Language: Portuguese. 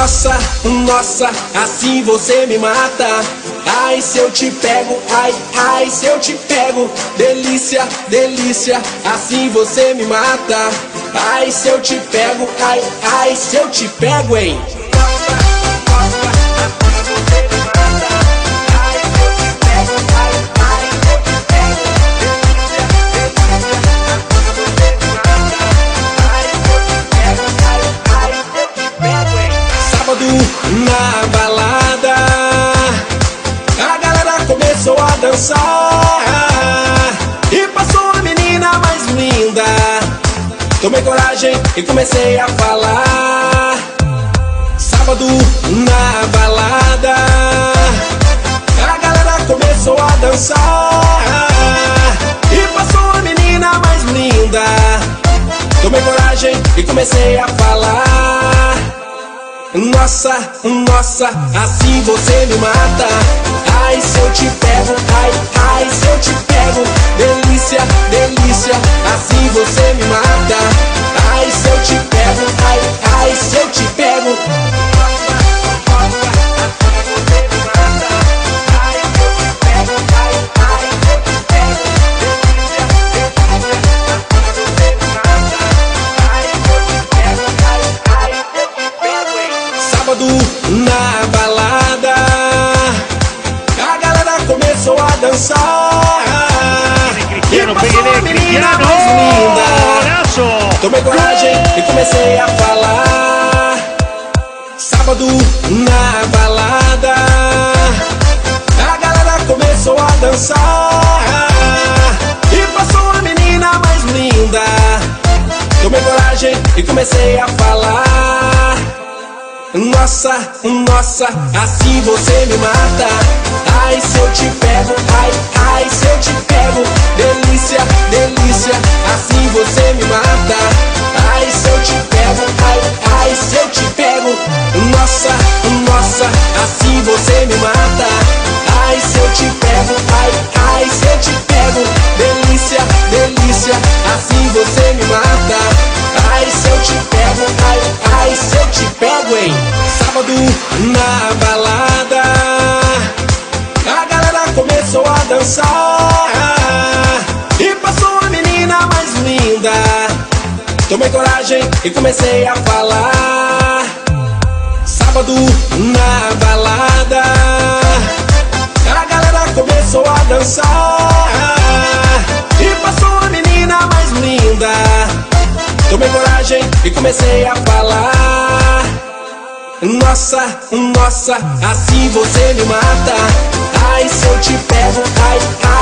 Nossa, nossa, assim você me mata. Ai, se eu te pego, ai, ai, se eu te pego. Delícia, delícia, assim você me mata. Ai, se eu te pego, ai, ai, se eu te pego, hein. Na balada, a galera começou a dançar e passou a menina mais linda. Tomei coragem e comecei a falar. Sábado na balada, a galera começou a dançar e passou a menina mais linda. Tomei coragem e comecei a falar. Nossa, nossa, assim você me mata. Ai, se eu te pego, ai, ai, se eu te pego. Delícia, delícia, assim você me mata. Ai, se eu te pego, ai, ai, se eu te pego. Na balada, a galera começou a dançar e passou a menina mais linda. Tomei coragem e comecei a falar. Sábado na balada, a galera começou a dançar e passou a menina mais linda. Tomei coragem e comecei a falar. Nossa, nossa, assim você me mata. Ai, se eu te pego, ai, ai, se eu te pego. Delícia, delícia, assim você me mata. Ai, se eu te pego, ai, ai, se eu te pego. Nossa, nossa, assim você me mata. Ai, se eu te pego, ai, ai, se eu te pego. Delícia, delícia, assim você me mata. Ai, se eu te pego, ai, ai, se eu te pego, hein. Sábado na balada, a galera começou a dançar e passou a menina mais linda. Tomei coragem e comecei a falar. Sábado na balada, a galera começou a dançar e passou a menina mais linda. Tomei coragem e comecei a falar. Nossa, nossa, assim você me mata. Ai, se eu te pego, ai, ai.